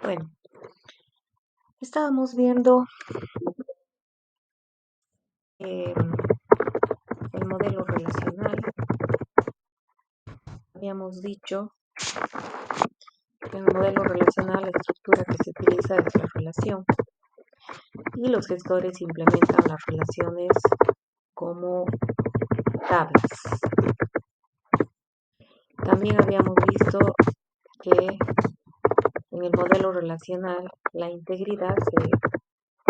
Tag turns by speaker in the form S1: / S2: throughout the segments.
S1: Bueno, estábamos viendo eh, el modelo relacional. Habíamos dicho que en el modelo relacional la estructura que se utiliza es la relación y los gestores implementan las relaciones como tablas. También habíamos visto que en el modelo relacional la integridad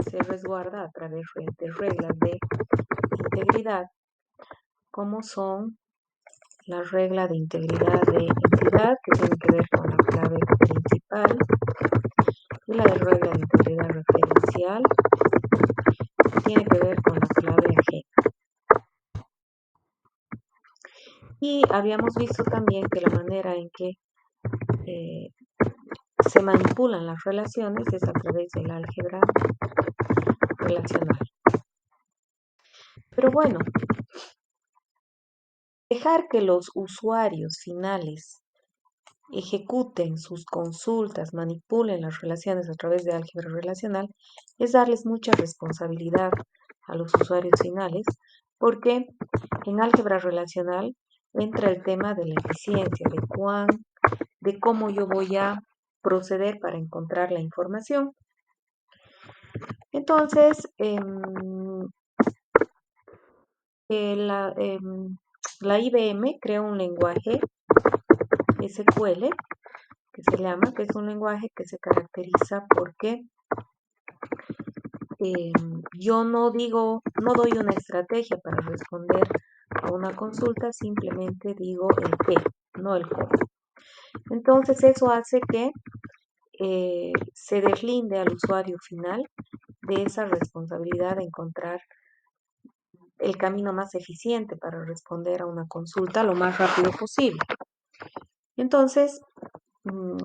S1: se resguarda a través de reglas de integridad, como son la regla de integridad de entidad, que tiene que ver con la clave principal, y la de regla de integridad referencial, que tiene que ver con la clave ajena. Y habíamos visto también que la manera en que se manipulan las relaciones es a través del álgebra relacional. Pero bueno, dejar que los usuarios finales ejecuten sus consultas, manipulen las relaciones a través de álgebra relacional, es darles mucha responsabilidad a los usuarios finales, porque en álgebra relacional entra el tema de la eficiencia, de cómo yo voy a proceder para encontrar la información. Entonces, la IBM crea un lenguaje SQL, que se llama, que es un lenguaje que se caracteriza porque yo no doy una estrategia para responder a una consulta, simplemente digo el qué, no el cómo. Entonces eso hace que se deslinde al usuario final de esa responsabilidad de encontrar el camino más eficiente para responder a una consulta lo más rápido posible. Entonces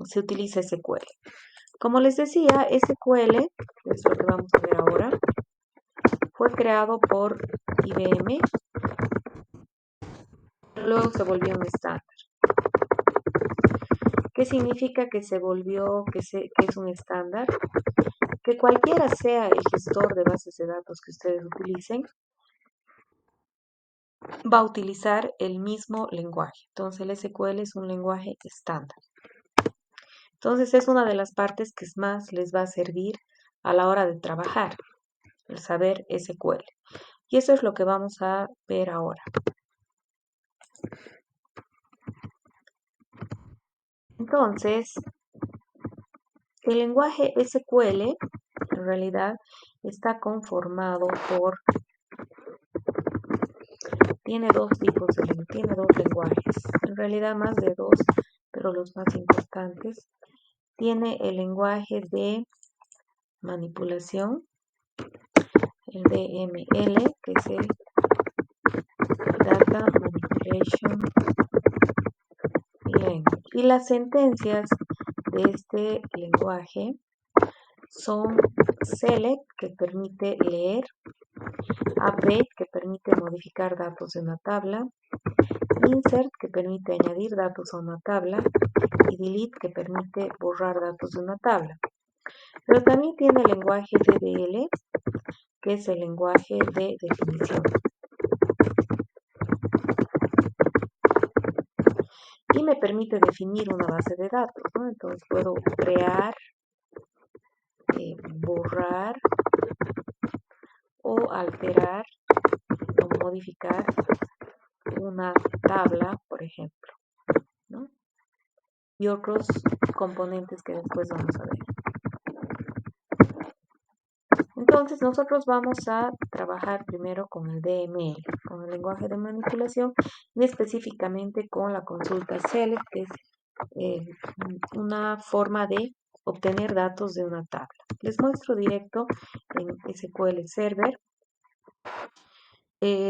S1: se utiliza SQL. Como les decía, SQL, que es lo que vamos a ver ahora, fue creado por IBM, pero luego se volvió un estándar. ¿Qué significa que se volvió, que es un estándar? Que cualquiera sea el gestor de bases de datos que ustedes utilicen, va a utilizar el mismo lenguaje. Entonces el SQL es un lenguaje estándar. Entonces es una de las partes que más les va a servir a la hora de trabajar, el saber SQL. Y eso es lo que vamos a ver ahora. Entonces, el lenguaje SQL en realidad está conformado tiene dos lenguajes, en realidad más de dos, pero los más importantes. Tiene el lenguaje de manipulación, el DML, que es el Data Manipulation Language. Y las sentencias de este lenguaje son select, que permite leer, update, que permite modificar datos de una tabla, insert, que permite añadir datos a una tabla, y delete, que permite borrar datos de una tabla. Pero también tiene el lenguaje DDL, que es el lenguaje de definición. Y me permite definir una base de datos, ¿no? Entonces puedo crear, borrar o alterar o modificar una tabla, por ejemplo, ¿no? Y otros componentes que después vamos a ver. Entonces nosotros vamos a trabajar primero con el DML, con el lenguaje de manipulación, y específicamente con la consulta select, que es una forma de obtener datos de una tabla. Les muestro directo en SQL Server.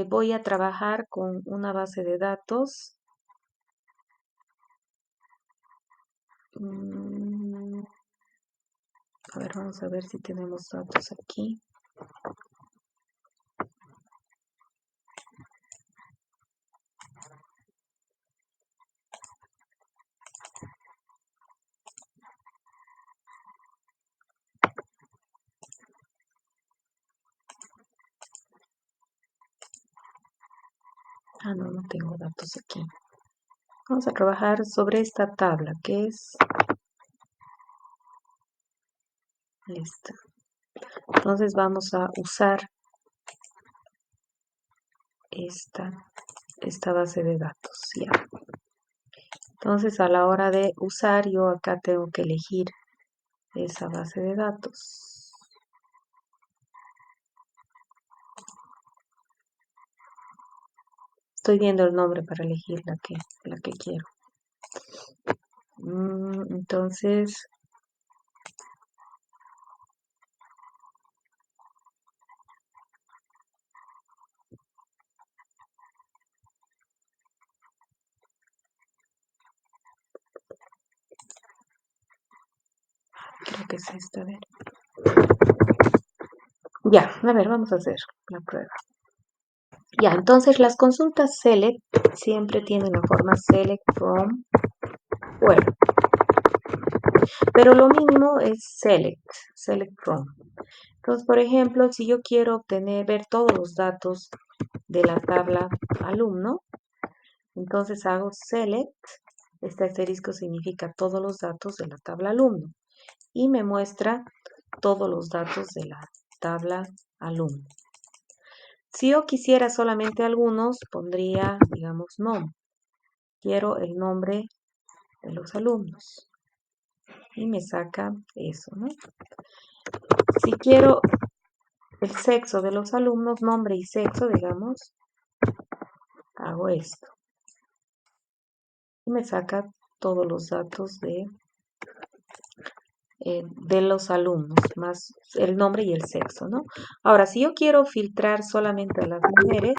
S1: Voy a trabajar con una base de datos. A ver, vamos a ver si tenemos datos aquí. No, no tengo datos aquí. Vamos a trabajar sobre esta tabla que es esta. Entonces vamos a usar esta base de datos, ya. Entonces a la hora de usar, yo acá tengo que elegir esa base de datos. Estoy viendo el nombre para elegir la que quiero. Entonces, creo que es esta, a ver. Ya, a ver, vamos a hacer la prueba. Ya, entonces las consultas select siempre tienen la forma select from where, pero lo mínimo es select from. Entonces, por ejemplo, si yo quiero ver todos los datos de la tabla alumno, entonces hago select, este asterisco significa todos los datos de la tabla alumno, y me muestra todos los datos de la tabla alumno. Si yo quisiera solamente algunos, pondría, digamos, nom. Quiero el nombre de los alumnos. Y me saca eso, ¿no? Si quiero el sexo de los alumnos, nombre y sexo, digamos, hago esto. Y me saca todos los datos de los alumnos, más el nombre y el sexo, ¿no? Ahora, si yo quiero filtrar solamente a las mujeres,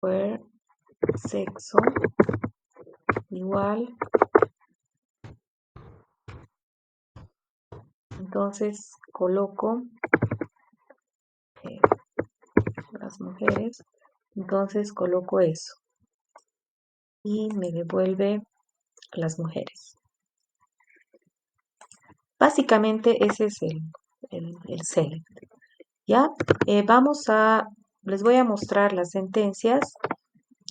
S1: where sexo igual, entonces coloco las mujeres, entonces coloco eso y me devuelve las mujeres. Básicamente ese es el select. Ya, les voy a mostrar las sentencias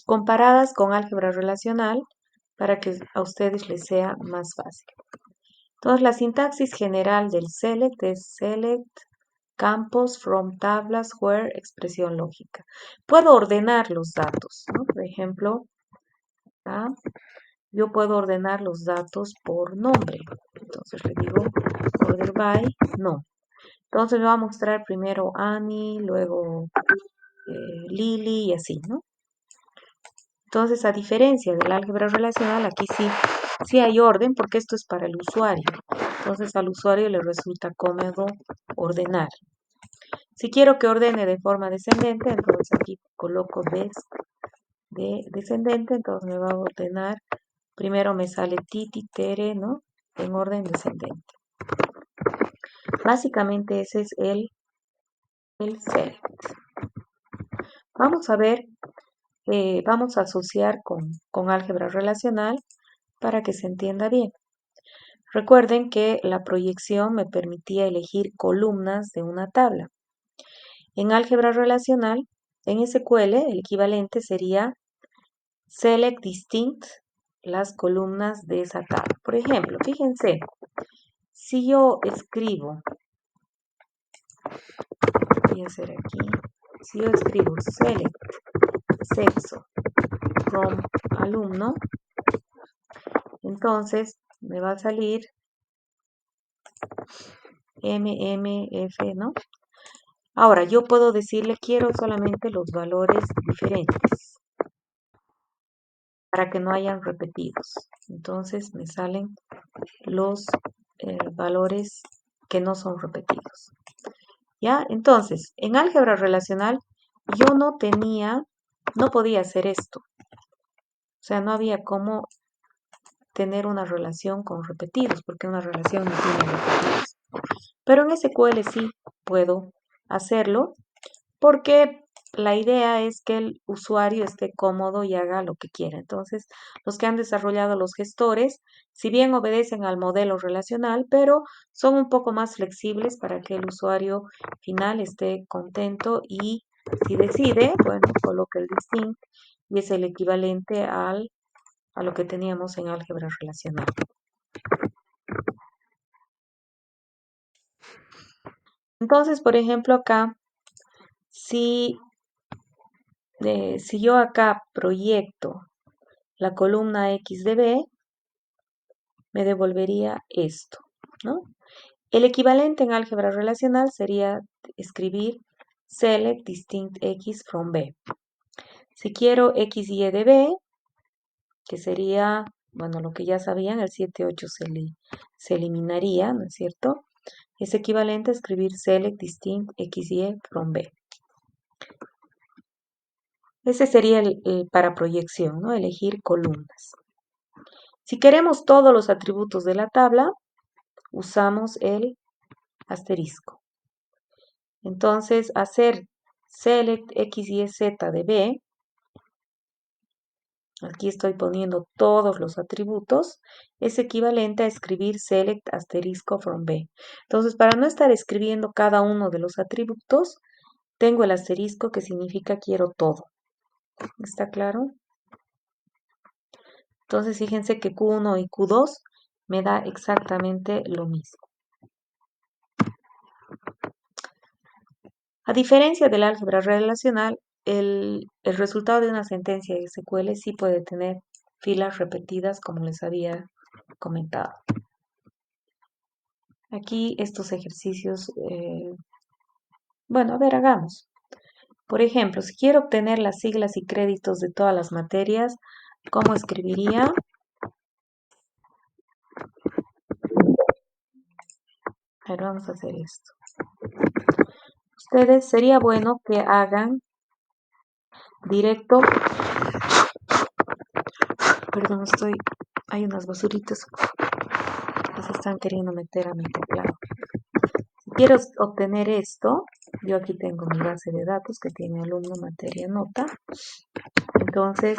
S1: comparadas con álgebra relacional para que a ustedes les sea más fácil. Entonces, la sintaxis general del select es select campos from tablas where expresión lógica. Puedo ordenar los datos, ¿no? Por ejemplo, yo puedo ordenar los datos por nombre. Entonces le digo order by no. Entonces me va a mostrar primero Annie, luego Lily y así, ¿no? Entonces, a diferencia del álgebra relacional, aquí sí hay orden porque esto es para el usuario. Entonces, al usuario le resulta cómodo ordenar. Si quiero que ordene de forma descendente, entonces aquí coloco descendente, entonces me va a ordenar. Primero me sale Titi, Tere, ¿no? En orden descendente. Básicamente ese es el select. Vamos a ver, vamos a asociar con álgebra relacional para que se entienda bien. Recuerden que la proyección me permitía elegir columnas de una tabla. En álgebra relacional, en SQL, el equivalente sería select distinct las columnas de esa tabla. Por ejemplo, fíjense, si yo escribo, voy a hacer aquí, si yo escribo select sexo from alumno, entonces me va a salir MMF, ¿no? Ahora, yo puedo decirle quiero solamente los valores diferentes para que no hayan repetidos. Entonces me salen los valores que no son repetidos. ¿Ya? Entonces, en álgebra relacional yo no podía hacer esto. O sea, no había cómo tener una relación con repetidos, porque una relación no tiene repetidos. Pero en SQL sí puedo hacerlo, porque la idea es que el usuario esté cómodo y haga lo que quiera. Entonces, los que han desarrollado los gestores, si bien obedecen al modelo relacional, pero son un poco más flexibles para que el usuario final esté contento y Si decide, bueno, coloca el distinct y es el equivalente a lo que teníamos en álgebra relacional. Entonces, por ejemplo, acá, si yo acá proyecto la columna X de B, me devolvería esto, ¿no? El equivalente en álgebra relacional sería escribir select distinct X from B. Si quiero X y Y de B, que sería, bueno, lo que ya sabían, el 7, 8 se eliminaría, ¿no es cierto? Es equivalente a escribir select distinct X y Y from B. Ese sería el para proyección, ¿no? Elegir columnas. Si queremos todos los atributos de la tabla, usamos el asterisco. Entonces, hacer select X, Y, Z de B, aquí estoy poniendo todos los atributos, es equivalente a escribir select asterisco from B. Entonces, para no estar escribiendo cada uno de los atributos, tengo el asterisco que significa quiero todo. ¿Está claro? Entonces, fíjense que Q1 y Q2 me da exactamente lo mismo. A diferencia del álgebra relacional, el resultado de una sentencia SQL sí puede tener filas repetidas, como les había comentado. Aquí estos ejercicios, bueno, a ver, hagamos. Por ejemplo, si quiero obtener las siglas y créditos de todas las materias, ¿cómo escribiría? A ver, vamos a hacer esto. Ustedes sería bueno que hagan directo. Perdón, hay unas basuritas que se están queriendo meter a mi teclado. Si quiero obtener esto, yo aquí tengo mi base de datos que tiene alumno, materia, nota. Entonces,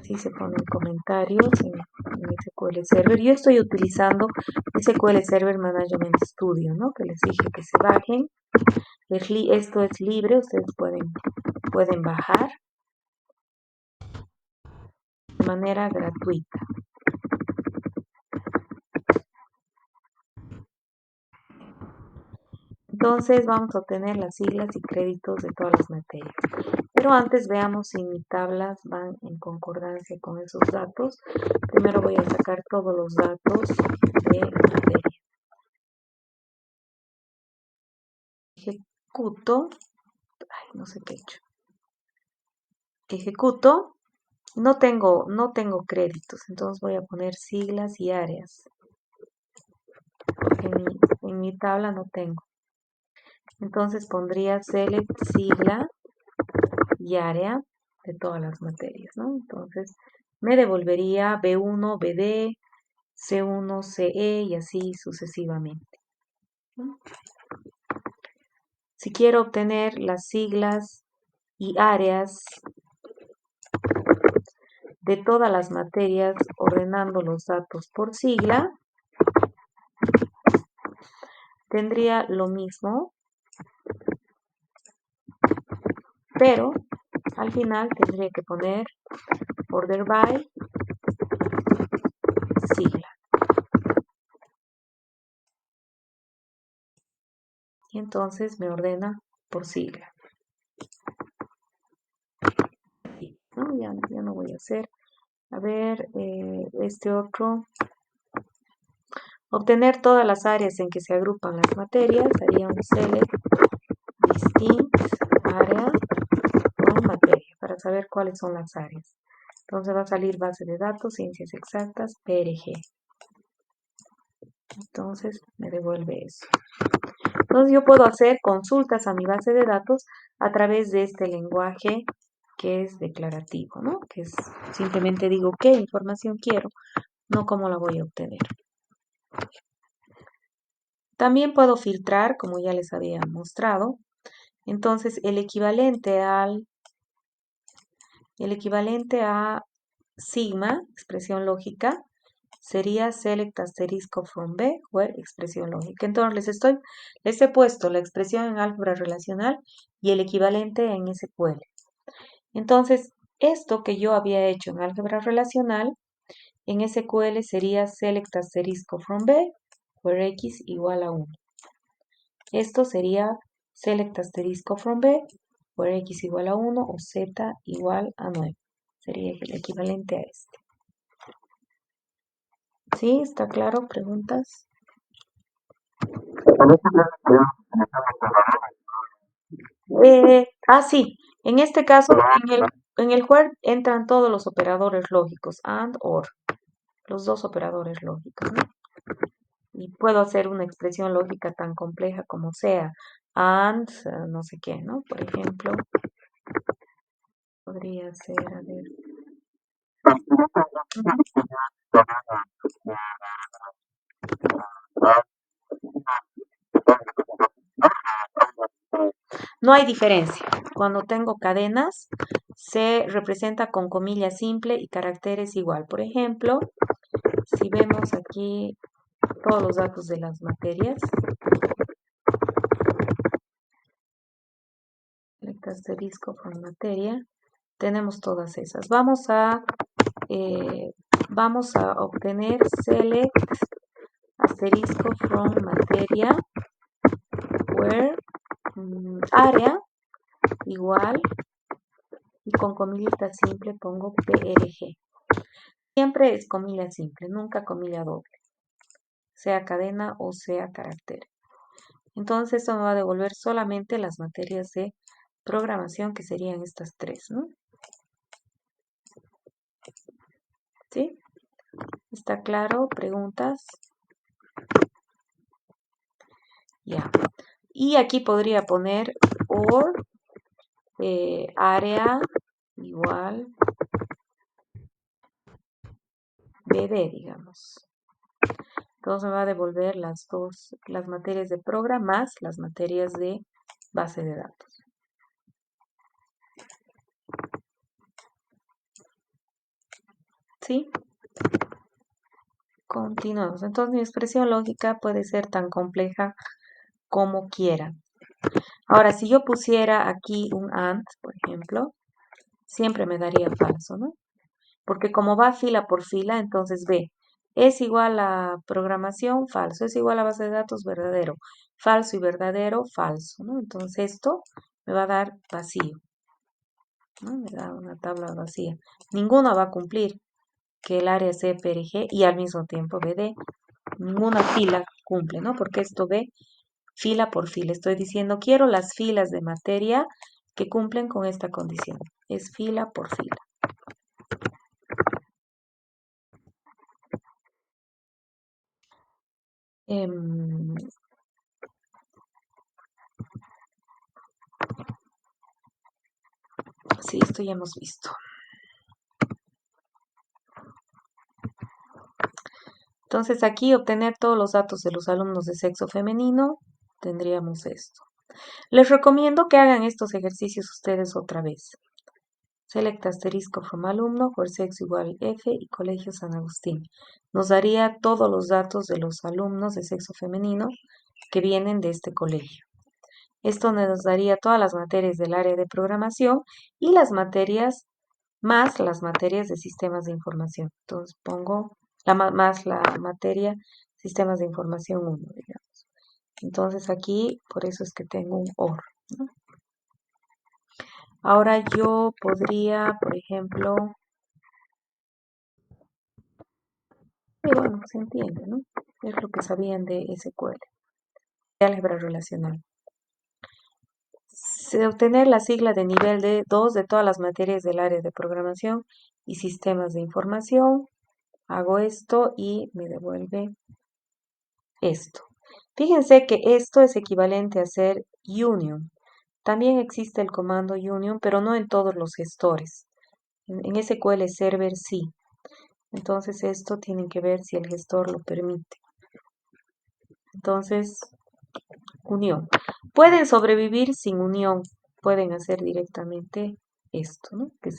S1: si se ponen comentarios en SQL Server. Yo estoy utilizando SQL Server Management Studio, ¿no? Que les dije que se bajen. Esto es libre, ustedes pueden bajar de manera gratuita. Entonces vamos a obtener las siglas y créditos de todas las materias. Pero antes veamos si mis tablas van en concordancia con esos datos. Primero voy a sacar todos los datos de materia. Ejecuto. Ay, no sé qué he hecho. Ejecuto. No tengo créditos, entonces voy a poner siglas y áreas. Porque en mi tabla no tengo. Entonces pondría select sigla y área de todas las materias, ¿no? Entonces me devolvería B1, BD, C1, CE y así sucesivamente, ¿no? Si quiero obtener las siglas y áreas de todas las materias ordenando los datos por sigla, tendría lo mismo, pero al final tendría que poner order by sigla. Y entonces me ordena por sigla. ¿No? Ya no voy a hacer. A ver, este otro. Obtener todas las áreas en que se agrupan las materias. Haría un select distinct área o materia para saber cuáles son las áreas. Entonces va a salir base de datos, ciencias exactas, PRG. Entonces me devuelve eso. Entonces yo puedo hacer consultas a mi base de datos a través de este lenguaje que es declarativo, ¿no? Que es simplemente digo qué información quiero, no cómo la voy a obtener. También puedo filtrar, como ya les había mostrado. Entonces el equivalente a sigma, expresión lógica, sería select asterisco from B, where expresión lógica. Entonces les he puesto la expresión en álgebra relacional y el equivalente en SQL. Entonces, esto que yo había hecho en álgebra relacional, en SQL sería select asterisco from B, where X igual a 1. Esto sería select asterisco from B, where X igual a 1 o Z igual a 9. Sería el equivalente a este. ¿Sí? ¿Está claro? ¿Preguntas? Sí. En este caso, en el where entran todos los operadores lógicos, and, or. Los dos operadores lógicos, ¿no? Y puedo hacer una expresión lógica tan compleja como sea, and, no sé qué, ¿no? Por ejemplo, podría ser, a ver. No hay diferencia. Cuando tengo cadenas, se representa con comilla simple y caracteres igual. Por ejemplo, si vemos aquí todos los datos de las materias, el asterisco con materia, tenemos todas esas. Vamos a obtener select asterisco from materia where área igual y con comillita simple pongo PRG. Siempre es comilla simple, nunca comilla doble, sea cadena o sea carácter. Entonces esto me va a devolver solamente las materias de programación, que serían estas tres, ¿no? ¿Sí? ¿Está claro? ¿Preguntas? Ya. Y aquí podría poner or área igual BD, digamos. Entonces me va a devolver las materias de programa más las materias de base de datos. ¿Sí? Continuamos. Entonces mi expresión lógica puede ser tan compleja como quiera. Ahora, si yo pusiera aquí un AND, por ejemplo, siempre me daría falso, ¿no? Porque como va fila por fila, entonces ve, es igual a programación, falso, es igual a base de datos, verdadero, falso y verdadero, falso, ¿no? Entonces esto me va a dar vacío, ¿no? Me da una tabla vacía. Ninguna va a cumplir que el área sea PRG y al mismo tiempo BD. Ninguna fila cumple, ¿no? Porque esto ve fila por fila. Estoy diciendo, quiero las filas de materia que cumplen con esta condición. Es fila por fila. Sí, esto ya hemos visto. Entonces aquí obtener todos los datos de los alumnos de sexo femenino, tendríamos esto. Les recomiendo que hagan estos ejercicios ustedes otra vez. Select asterisco from alumno, for sexo igual F y Colegio San Agustín. Nos daría todos los datos de los alumnos de sexo femenino que vienen de este colegio. Esto nos daría todas las materias del área de programación y las materias más las materias de sistemas de información. Entonces pongo más la materia sistemas de información 1, digamos. Entonces aquí, por eso es que tengo un OR, ¿no? Ahora yo podría, por ejemplo, y bueno, se entiende, ¿no? Es lo que sabían de SQL, de álgebra relacional. Obtener la sigla de nivel de 2 de todas las materias del área de programación y sistemas de información. Hago esto y me devuelve esto. Fíjense que esto es equivalente a hacer union. También existe el comando union, pero no en todos los gestores. En SQL Server sí. Entonces esto tienen que ver si el gestor lo permite. Entonces, unión. Pueden sobrevivir sin unión. Pueden hacer directamente esto, ¿no? Que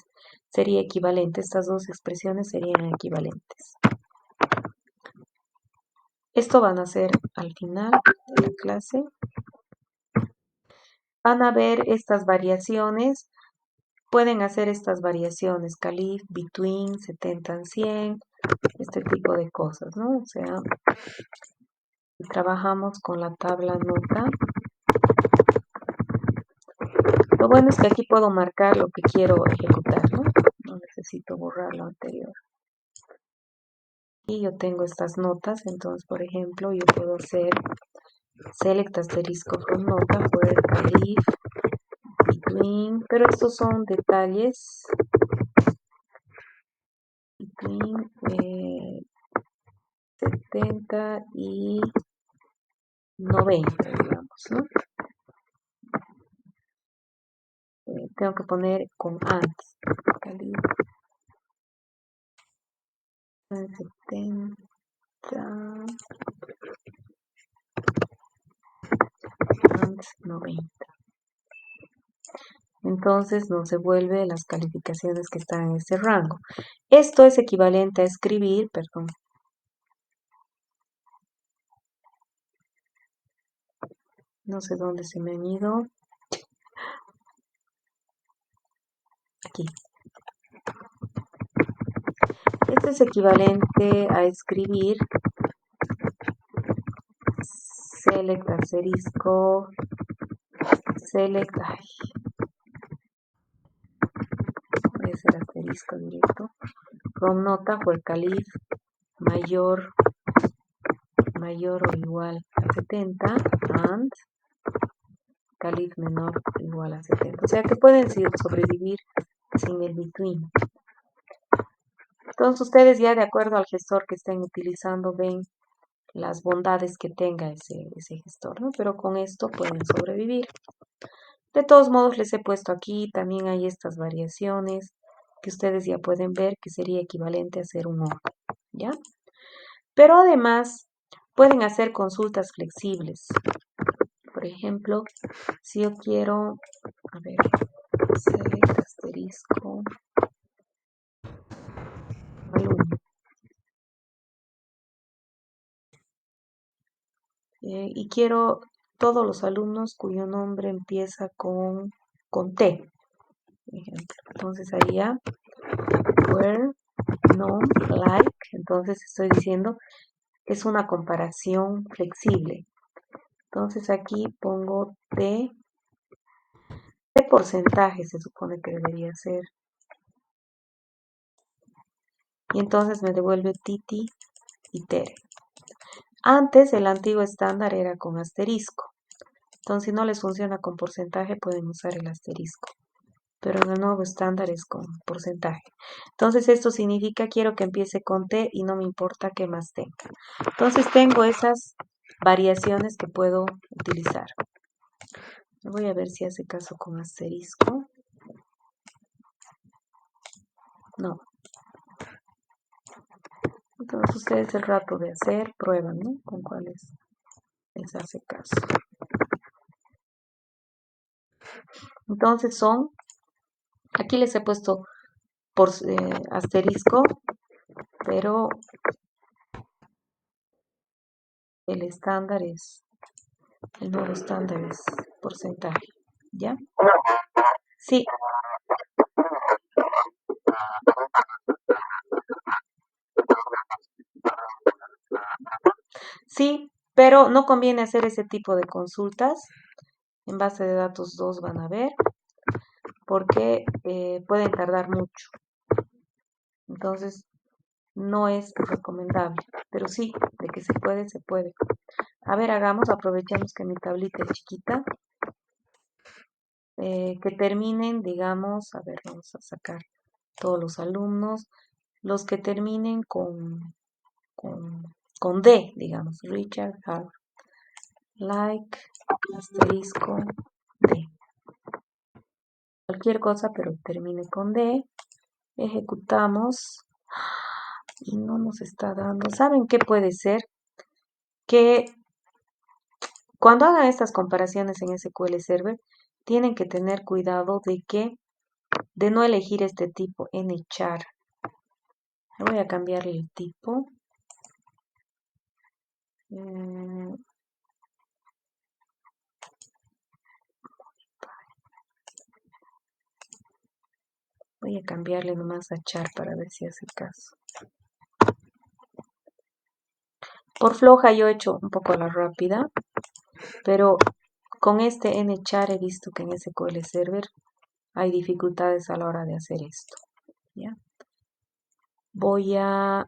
S1: sería equivalente. Estas dos expresiones serían equivalentes. Esto van a hacer al final de la clase. Van a ver estas variaciones. Pueden hacer estas variaciones, calif, between, 70 and 100, este tipo de cosas, ¿no? O sea, trabajamos con la tabla nota. Lo bueno es que aquí puedo marcar lo que quiero ejecutar, ¿no? No necesito borrar lo anterior. Y yo tengo estas notas, entonces, por ejemplo, yo puedo hacer select asterisco from nota, where calif, between, pero estos son detalles, between 70 y 90, digamos, ¿no? Tengo que poner con and, calif, 70 and 90. Entonces nos devuelve las calificaciones que están en este rango. Esto es equivalente a escribir, perdón. No sé dónde se me han ido. Aquí. Esto es equivalente a escribir select asterisco, select, voy a hacer asterisco directo, from nota where calif mayor o igual a 70 and calif menor o igual a 70. O sea que pueden sobrevivir sin el between. Entonces ustedes ya de acuerdo al gestor que estén utilizando ven las bondades que tenga ese gestor, ¿no? Pero con esto pueden sobrevivir. De todos modos les he puesto aquí, también hay estas variaciones que ustedes ya pueden ver que sería equivalente a hacer un OR, ¿ya? Pero además pueden hacer consultas flexibles. Por ejemplo, si yo quiero, a ver, select asterisco, alumno. Y quiero todos los alumnos cuyo nombre empieza con T, por ejemplo. Entonces haría where, no, like, entonces estoy diciendo es una comparación flexible. Entonces aquí pongo T, porcentaje se supone que debería ser. Y entonces me devuelve Titi y Tere. Antes el antiguo estándar era con asterisco. Entonces si no les funciona con porcentaje pueden usar el asterisco. Pero en el nuevo estándar es con porcentaje. Entonces esto significa quiero que empiece con T y no me importa qué más tenga. Entonces tengo esas variaciones que puedo utilizar. Voy a ver si hace caso con asterisco. No. Entonces ustedes el rato de hacer prueban, ¿no? Con cuáles les hace caso. Entonces son, aquí les he puesto por asterisco, pero el estándar es, el nuevo estándar es porcentaje, ¿ya? Sí, sí, pero no conviene hacer ese tipo de consultas. En base de datos 2 van a ver, porque pueden tardar mucho. Entonces, no es recomendable, pero sí, de que se puede, se puede. A ver, hagamos, aprovechemos que mi tablita es chiquita. Que terminen, digamos, a ver, vamos a sacar todos los alumnos, los que terminen con D, digamos, Richard, Hart, like, asterisco, D. Cualquier cosa, pero termine con D. Ejecutamos y no nos está dando. ¿Saben qué puede ser? Que cuando hagan estas comparaciones en SQL Server, tienen que tener cuidado de no elegir este tipo nchar. Voy a cambiarle el tipo. Eh, Voy a cambiarle nomás a char para ver si hace caso. Por floja yo he hecho un poco a la rápida, pero con este nchar he visto que en SQL Server hay dificultades a la hora de hacer esto. ¿Ya? Voy a...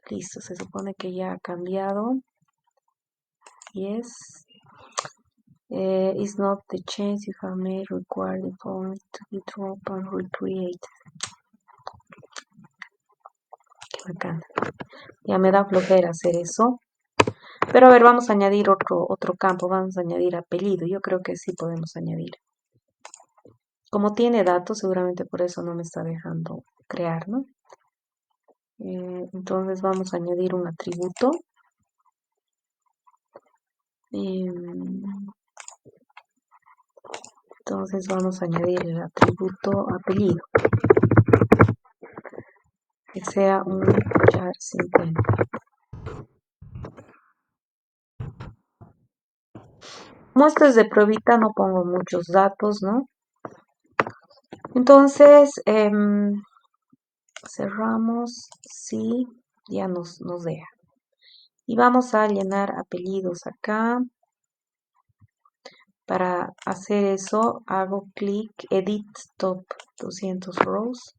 S1: listo, se supone que ya ha cambiado. Yes. Is not the change you have made required the form to be dropped and recreate. Qué bacán. Ya me da flojera hacer eso. Pero a ver, vamos a añadir otro campo. Vamos a añadir apellido. Yo creo que sí podemos añadir. Como tiene datos, seguramente por eso no me está dejando crear, ¿no? Entonces vamos a añadir un atributo. Entonces vamos a añadir el atributo apellido. Que sea un char 50. Como esto es de pruebita, no pongo muchos datos, ¿no? Entonces, cerramos, sí, ya nos deja. Y vamos a llenar apellidos acá. Para hacer eso, hago clic, edit top 200 rows.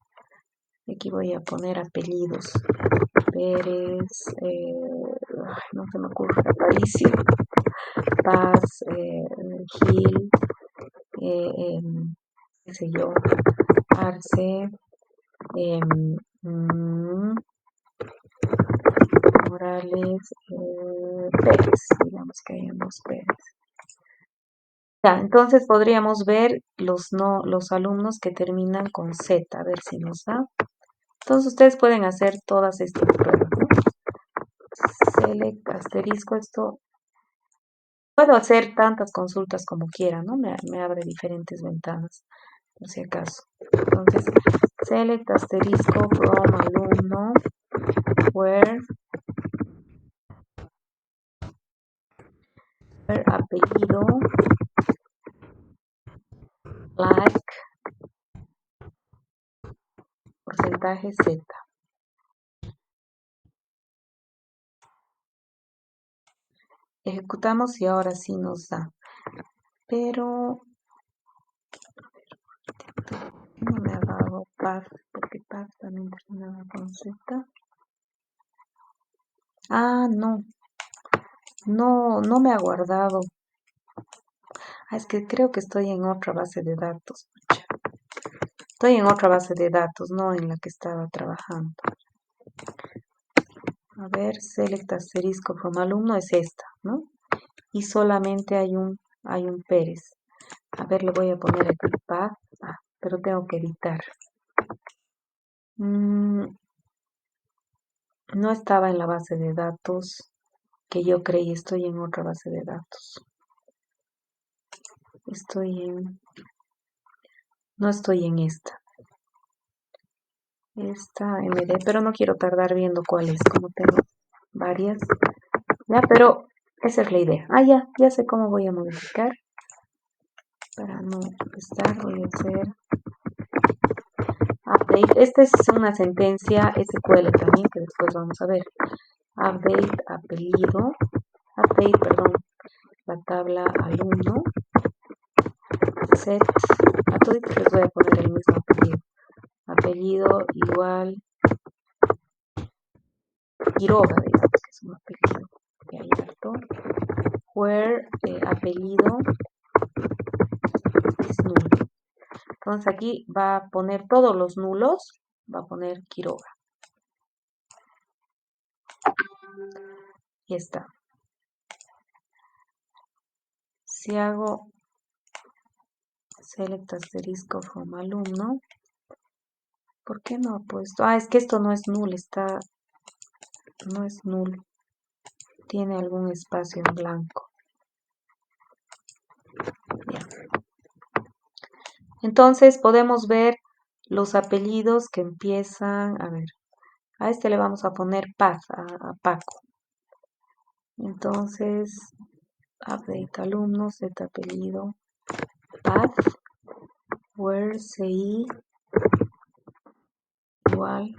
S1: Aquí voy a poner apellidos. Pérez, no se me ocurre, Aparicio, Paz, Gil, qué sé yo, Arce, Morales, Pérez, digamos que hay dos Pérez. Ya, entonces podríamos ver los alumnos que terminan con Z, a ver si nos da. Entonces ustedes pueden hacer todas estas pruebas, ¿no? Select asterisco, esto. Puedo hacer tantas consultas como quiera, ¿no? Me abre diferentes ventanas, por si acaso. Entonces, select asterisco from alumno where apellido like porcentaje Z. Ejecutamos y ahora sí nos da. Pero no me ha dado path, porque path también terminaba con Z. Ah, no. No me ha guardado. Es que creo que estoy en otra base de datos. Estoy en otra base de datos, no en la que estaba trabajando. A ver, select asterisco from alumno es esta, ¿no? Y solamente hay un Pérez. A ver, le voy a poner aquí path. Pero tengo que editar. No estaba en la base de datos que yo creí. Estoy en otra base de datos. No estoy en esta. Esta MD, pero no quiero tardar viendo cuál es, como tengo varias. Ya, pero esa es la idea. Ya sé cómo voy a modificar. Para no estar, voy a hacer update. Esta es una sentencia SQL también, que después vamos a ver. Update, apellido. Update, perdón. La tabla alumno. Set. A todos les voy a poner el mismo apellido. Apellido igual Quiroga, digamos que es un apellido que hay harto. Where apellido es nulo. Entonces aquí va a poner todos los nulos, va a poner Quiroga. Y está. Si hago select asterisco from alumno, ¿por qué no ha puesto? Es que esto no es null, no es null. Tiene algún espacio en blanco. Ya. Entonces podemos ver los apellidos que empiezan, a ver, A este le vamos a poner path, a Paco. Entonces, update alumno, set apellido, path, where CI igual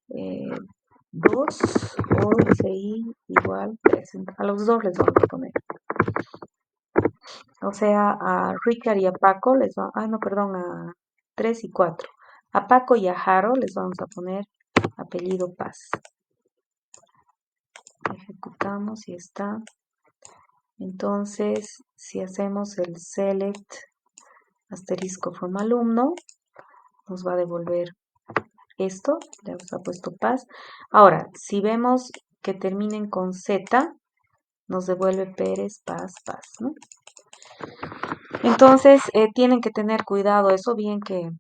S1: 2 o CI igual 3. A los dos les vamos a poner. O sea, a Richard y a Paco les vamos, no, perdón, a 3 y 4. A Paco y a Jaro les vamos a poner apellido Paz. Ejecutamos y está. Entonces, si hacemos el select asterisco from alumno, nos va a devolver esto, ya nos ha puesto Paz. Ahora, si vemos que terminen con Z, nos devuelve Pérez, Paz, Paz, ¿no? Entonces, tienen que tener cuidado, eso bien que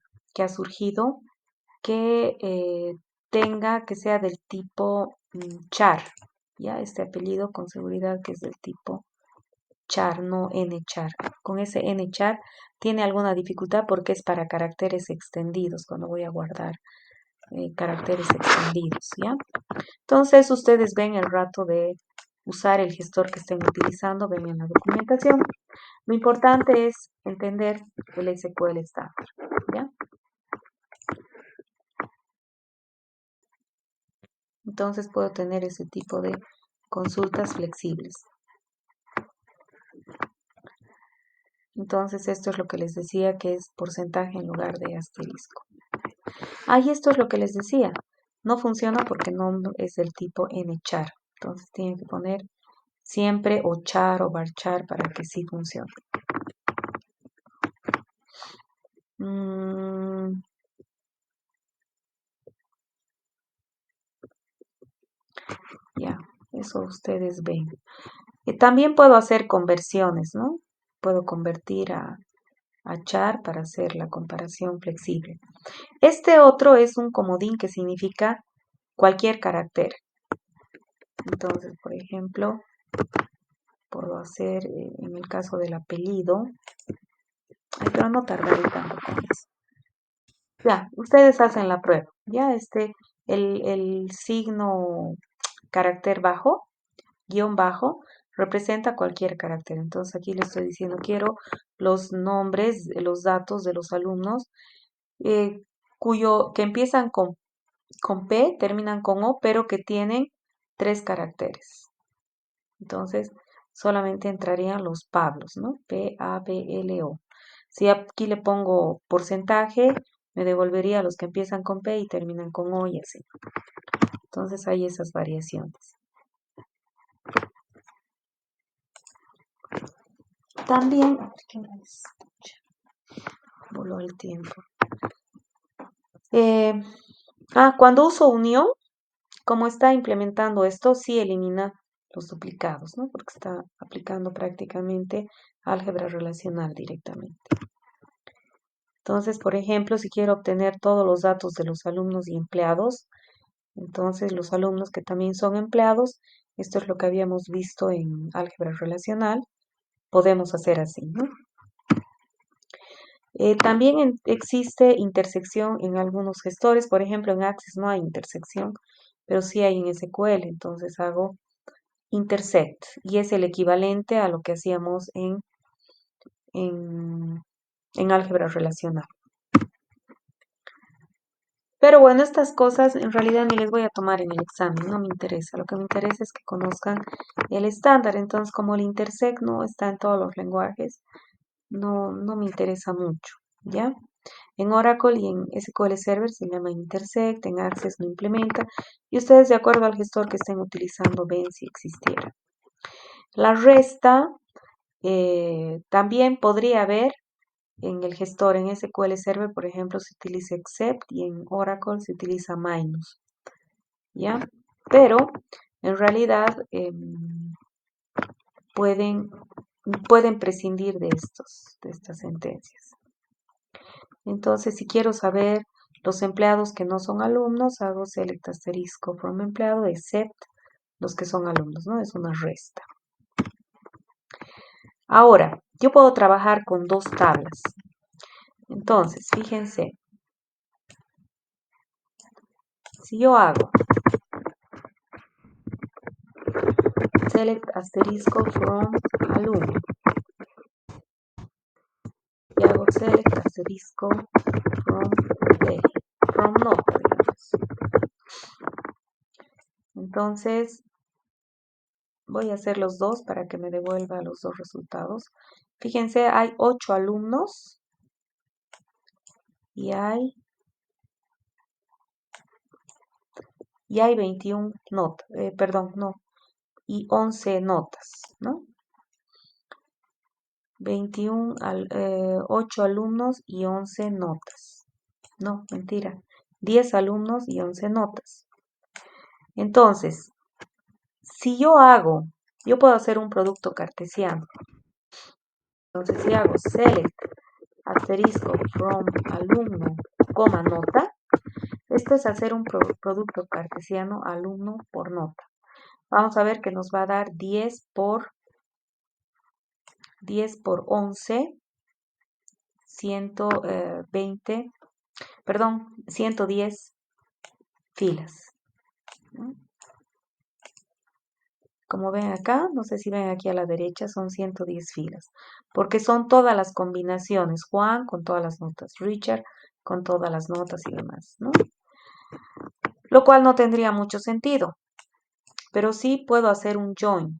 S1: ha surgido, que que sea del tipo char, ¿ya? Este apellido con seguridad que es del tipo char, no nchar. Con ese nchar tiene alguna dificultad porque es para caracteres extendidos, cuando voy a guardar caracteres extendidos, ¿ya? Entonces, ustedes ven el rato de usar el gestor que estén utilizando, ven en la documentación. Lo importante es entender el SQL estándar, ¿ya? Entonces puedo tener ese tipo de consultas flexibles. Entonces esto es lo que les decía que es porcentaje en lugar de asterisco. Y esto es lo que les decía. No funciona porque no es del tipo nchar. Entonces tienen que poner siempre o char o varchar para que sí funcione. Ya, eso ustedes ven. También puedo hacer conversiones, ¿no? Puedo convertir a char para hacer la comparación flexible. Este otro es un comodín que significa cualquier carácter. Entonces, por ejemplo, puedo hacer, en el caso del apellido, pero no tardaré tanto con eso. Ya, ustedes hacen la prueba. Ya, el signo carácter bajo, guión bajo, representa cualquier carácter. Entonces aquí le estoy diciendo, quiero los nombres, los datos de los alumnos que empiezan con P, terminan con O, pero que tienen 3 caracteres. Entonces, solamente entrarían los Pablos, ¿no? P-A-B-L-O. Si aquí le pongo porcentaje, me devolvería los que empiezan con P y terminan con O y así. Entonces, hay esas variaciones. También, voló el tiempo. Cuando uso unión, como está implementando esto, sí elimina los duplicados, ¿no? Porque está aplicando prácticamente álgebra relacional directamente. Entonces, por ejemplo, si quiero obtener todos los datos de los alumnos y empleados, entonces los alumnos que también son empleados, esto es lo que habíamos visto en álgebra relacional, podemos hacer así, ¿no? También existe intersección en algunos gestores, por ejemplo, en Access no hay intersección, pero sí hay en SQL, entonces hago intersect y es el equivalente a lo que hacíamos en álgebra relacional. Pero bueno, estas cosas en realidad ni les voy a tomar en el examen, no me interesa. Lo que me interesa es que conozcan el estándar. Entonces, como el intersect no está en todos los lenguajes, no me interesa mucho, ¿ya? En Oracle y en SQL Server se llama intersect, en Access no implementa, y ustedes de acuerdo al gestor que estén utilizando ven si existiera. La resta también podría haber en el gestor, en SQL Server, por ejemplo, se utiliza except y en Oracle se utiliza minus, ¿ya? Pero en realidad pueden prescindir de estas sentencias. Entonces, si quiero saber los empleados que no son alumnos, hago select asterisco from empleado, except los que son alumnos, ¿no? Es una resta. Ahora, yo puedo trabajar con 2 tablas. Entonces, fíjense. Si yo hago select asterisco from alumno y hago select asterisco from nota, digamos. Entonces, voy a hacer los dos para que me devuelva los dos resultados. Fíjense, hay 8 alumnos y hay 21 notas, y 11 notas, ¿no? 8 alumnos y 11 notas. No, mentira. 10 alumnos y 11 notas. Entonces, si yo puedo hacer un producto cartesiano. Entonces, si hago select asterisco from alumno, nota, esto es hacer un producto cartesiano alumno por nota. Vamos a ver que nos va a dar 10 por 11, 110 filas. Como ven acá, no sé si ven aquí a la derecha, son 110 filas, porque son todas las combinaciones, Juan con todas las notas, Richard con todas las notas y demás, ¿no? Lo cual no tendría mucho sentido, pero sí puedo hacer un join.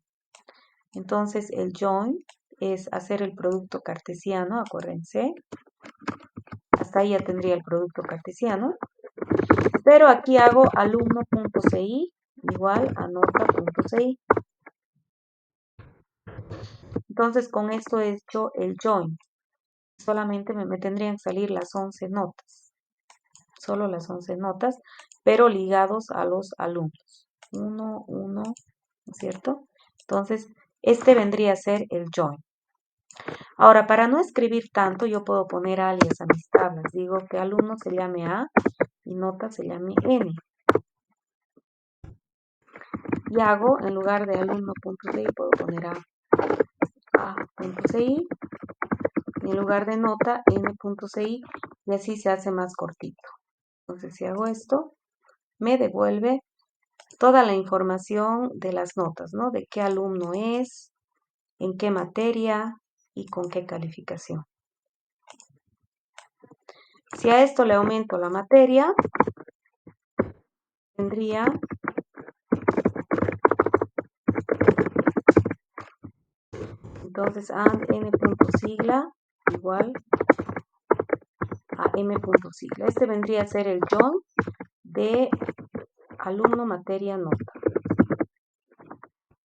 S1: Entonces el join es hacer el producto cartesiano, acuérdense. Hasta ahí ya tendría el producto cartesiano. Pero aquí hago alumno.ci igual a nota.ci. Entonces con esto he hecho el join. Solamente me tendrían que salir las 11 notas. Solo las 11 notas, pero ligados a los alumnos. 1, 1, ¿no es cierto? Entonces, este vendría a ser el join. Ahora, para no escribir tanto, yo puedo poner alias a mis tablas. Digo que alumno se llame A y nota se llame N. Y hago, en lugar de alumno.ci, puedo poner A.ci. Y en lugar de nota, N.ci. Y así se hace más cortito. Entonces, si hago esto, me devuelve toda la información de las notas, ¿no? De qué alumno es, en qué materia y con qué calificación. Si a esto le aumento la materia, tendría entonces and n.sigla igual a m.sigla. Este vendría a ser el join de alumno, materia, nota.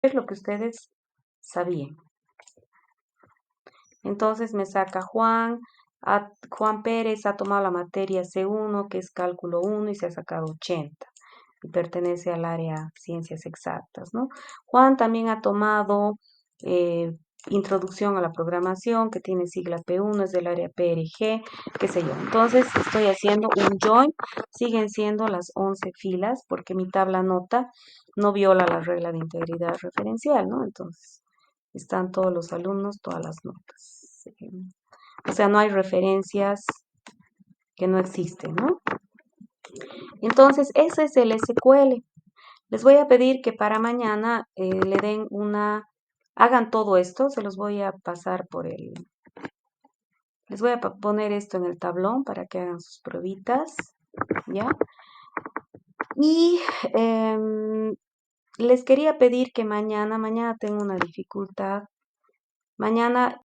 S1: Es lo que ustedes sabían. Entonces me saca Juan Pérez ha tomado la materia C1, que es cálculo 1, y se ha sacado 80. Y pertenece al área ciencias exactas, ¿no? Juan también ha tomado introducción a la programación, que tiene sigla P1, es del área PRG, qué sé yo. Entonces estoy haciendo un join, siguen siendo las 11 filas, porque mi tabla nota no viola la regla de integridad referencial, ¿no? Entonces están todos los alumnos, todas las notas. O sea, no hay referencias que no existen, ¿no? Entonces, ese es el SQL. Les voy a pedir que para mañana le den hagan todo esto, se los voy a pasar les voy a poner esto en el tablón para que hagan sus pruebitas, ¿ya? Y les quería pedir que mañana tengo una dificultad, mañana